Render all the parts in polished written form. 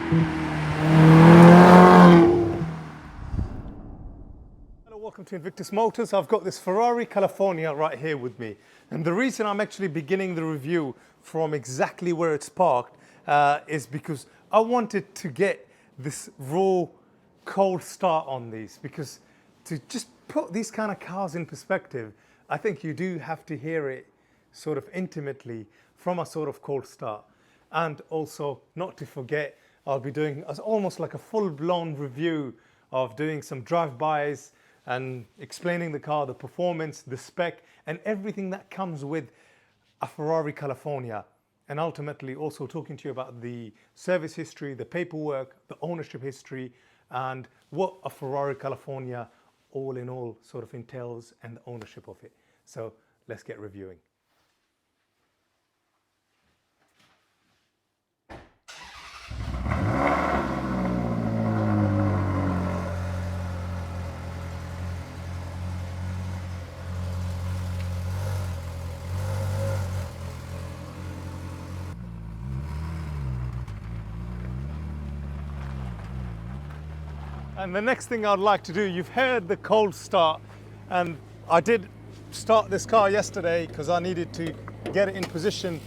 Hello, welcome to Invictus Motors. I've got this Ferrari California right here with me. And the reason I'm actually beginning the review from exactly where it's parked is because I wanted to get this raw cold start on these, because to just put these kind of cars in perspective, I think you do have to hear it sort of intimately from a sort of cold start. And also, not to forget, I'll be doing almost like a full-blown review of doing some drive-bys and explaining the car, the performance, the spec, and everything that comes with a Ferrari California. And ultimately also talking to you about the service history, the paperwork, the ownership history, and what a Ferrari California all in all sort of entails and the ownership of it. So let's get reviewing. And the next thing I'd like to do, you've heard the cold start, and I did start this car yesterday because I needed to get it in position.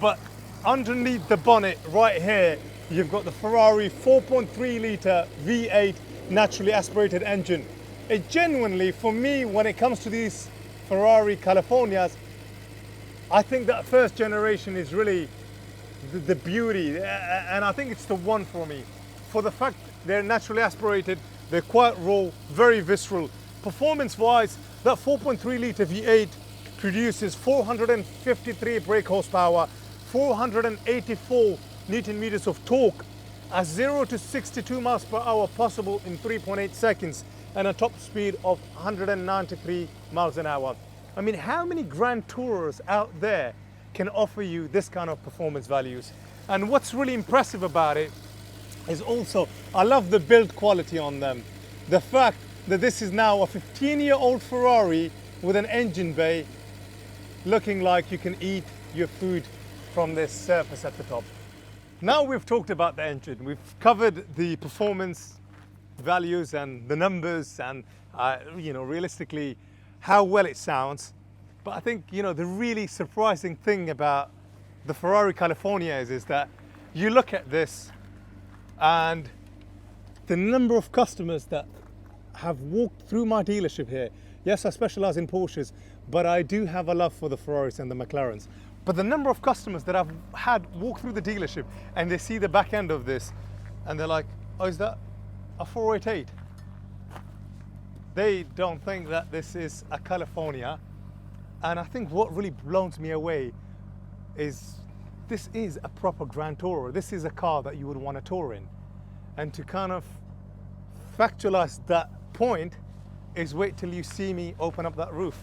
But underneath the bonnet right here, you've got the Ferrari 4.3 litre V8 naturally aspirated engine. It genuinely, for me, when it comes to these Ferrari Californias, I think that first generation is really the beauty, and I think it's the one for me. For the fact they're naturally aspirated, they're quite raw, very visceral. Performance-wise, that 4.3 litre V8 produces 453 brake horsepower, 484 Newton meters of torque, a 0 to 62 miles per hour possible in 3.8 seconds, and a top speed of 193 miles an hour. I mean, how many Grand Tourers out there can offer you this kind of performance values? And what's really impressive about it is also, I love the build quality on them. The fact that this is now a 15-year-old Ferrari with an engine bay looking like you can eat your food from this surface at the top. Now we've talked about the engine, we've covered the performance values and the numbers and realistically how well it sounds. But I think the really surprising thing about the Ferrari California is that you look at this and the number of customers that have walked through my dealership here. Yes, I specialize in Porsches, but I do have a love for the Ferraris and the McLarens. But the number of customers that I've had walk through the dealership and they see the back end of this and they're like, oh, is that a 488? They don't think that this is a California. And I think what really blows me away is this is a proper Grand Tourer. This is a car that you would want to tour in. And to kind of factualize that point is wait till you see me open up that roof.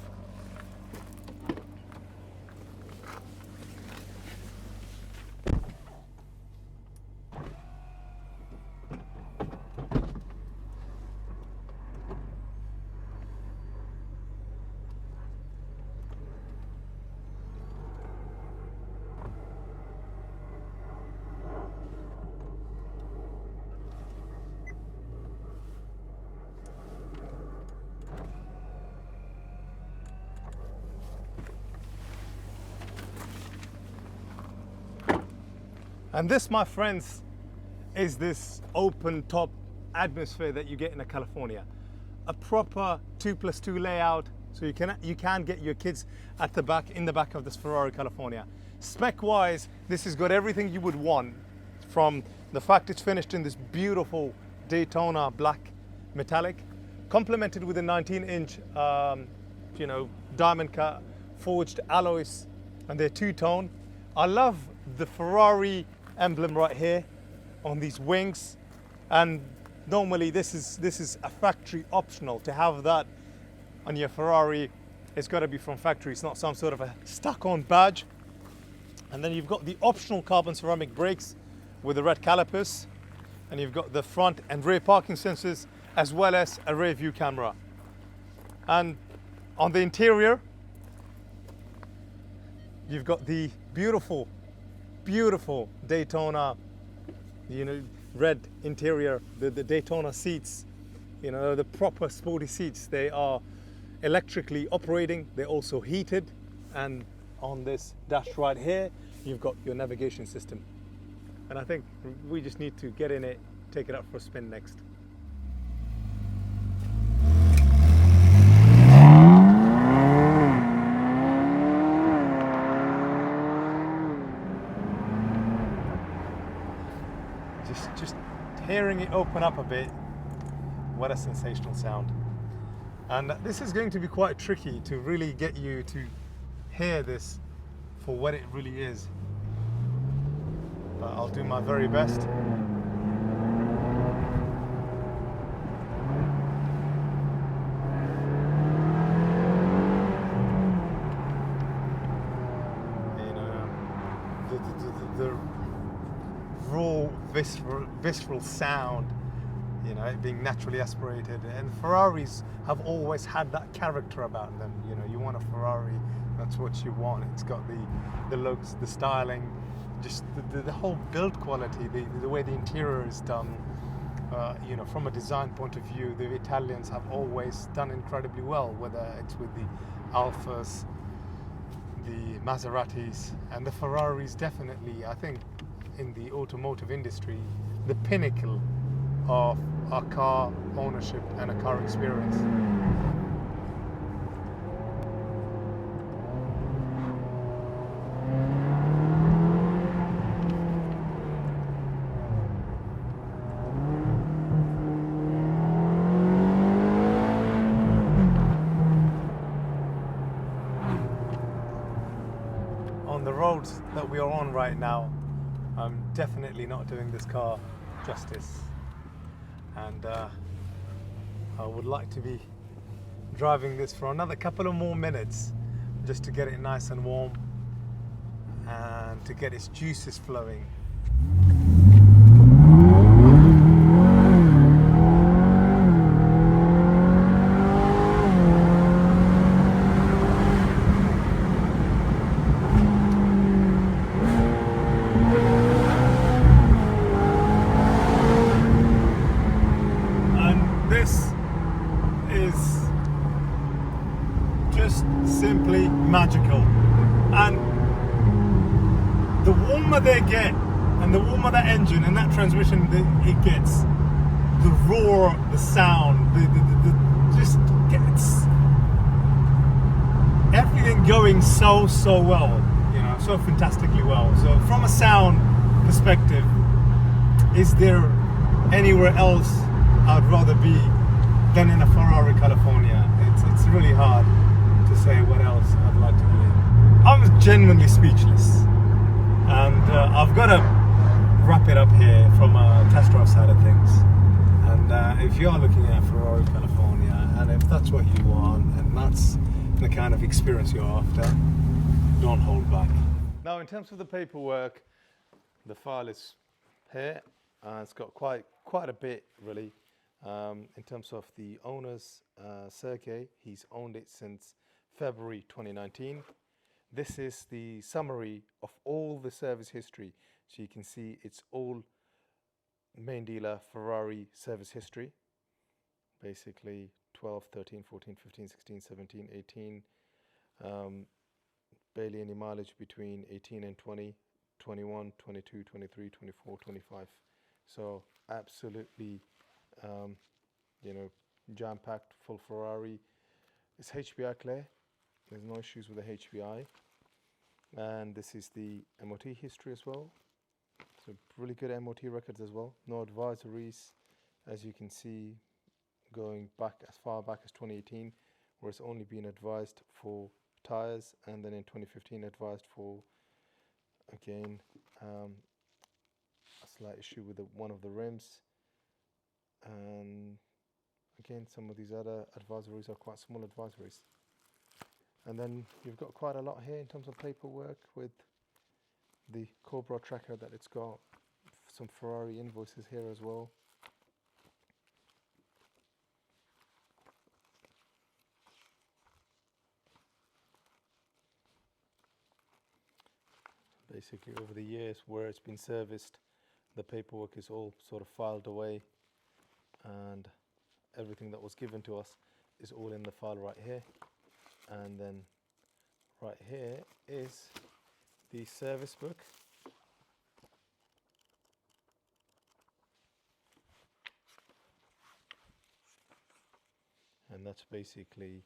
And this, my friends, is this open top atmosphere that you get in a California. A proper 2+2 layout, so you can get your kids at the back, in the back of this Ferrari California. Spec-wise, this has got everything you would want, from the fact it's finished in this beautiful Daytona black metallic, complemented with a 19-inch, diamond cut forged alloys, and they're two-tone. I love the Ferrari emblem right here on these wings, and normally this is a factory optional. To have that on your Ferrari, it's got to be from factory. It's not some sort of a stuck-on badge. And then you've got the optional carbon ceramic brakes with the red calipers, and you've got the front and rear parking sensors, as well as a rear view camera. And on the interior, you've got the beautiful Daytona, you know, red interior, the Daytona seats, you know, the proper sporty seats. They are electrically operating, they're also heated, and on this dash right here, you've got your navigation system. And I think we just need to get in it, take it up for a spin next. Just hearing it open up a bit, what a sensational sound. And this is going to be quite tricky to really get you to hear this for what it really is. But I'll do my very best. You know, the raw, visceral sound, you know, it being naturally aspirated. And Ferraris have always had that character about them. You know, you want a Ferrari, that's what you want. It's got the looks, the styling, just the whole build quality, the way the interior is done. You know, from a design point of view, the Italians have always done incredibly well, whether it's with the Alfas, the Maseratis, and the Ferraris. Definitely, I think, in the automotive industry, the pinnacle of a car ownership and a car experience. On the roads that we are on right now, I'm definitely not doing this car justice, and I would like to be driving this for another couple of more minutes just to get it nice and warm and to get its juices flowing. Simply magical, and the warmer they get and the warmer the engine and that transmission it gets, the roar, the sound, the just gets everything going so well, you know, so fantastically well. So from a sound perspective, is there anywhere else I'd rather be than in a Ferrari California? It's really hard to say what else I'd like to be in. I'm genuinely speechless, and I've got to wrap it up here from a test drive side of things. And if you're looking at Ferrari California, and if that's what you want, and that's the kind of experience you're after, don't hold back. Now, in terms of the paperwork, the file is here. It's got quite a bit, really. In terms of the owner's Sergey, he's owned it since February 2019. This is the summary of all the service history. So you can see it's all main dealer Ferrari service history. Basically 12, 13, 14, 15, 16, 17, 18. Barely any mileage between 18 and 20, 21, 22, 23, 24, 25. So absolutely, you know, jam-packed, full Ferrari. It's HPI clear. There's no issues with the HPI. And this is the MOT history as well. So really good MOT records as well. No advisories, as you can see, going back as far back as 2018, where it's only been advised for tires, and then in 2015 advised for, again, a slight issue with one of the rims. And again, some of these other advisories are quite small advisories. And then you've got quite a lot here in terms of paperwork with the Cobra tracker that it's got, some Ferrari invoices here as well. Basically over the years where it's been serviced, The paperwork is all sort of filed away, and everything that was given to us is all in the file right here. And then right here is the service book. And that's basically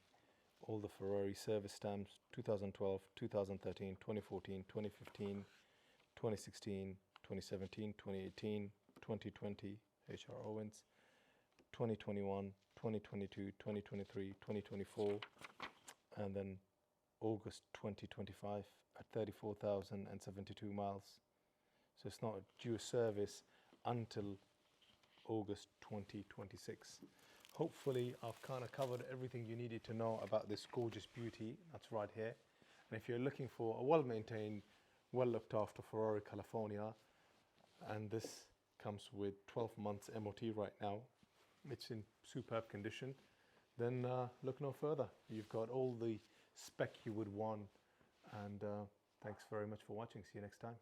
all the Ferrari service stamps: 2012, 2013, 2014, 2015, 2016, 2017, 2018, 2020, HR Owens, 2021, 2022, 2023, 2024, and then August 2025 at 34,072 miles. So it's not due service until August 2026. Hopefully I've kind of covered everything you needed to know about this gorgeous beauty that's right here. And if you're looking for a well-maintained, well looked after Ferrari California, and this comes with 12 months MOT right now, it's in superb condition, then look no further. You've got all the spec you would want. And thanks very much for watching. See you next time.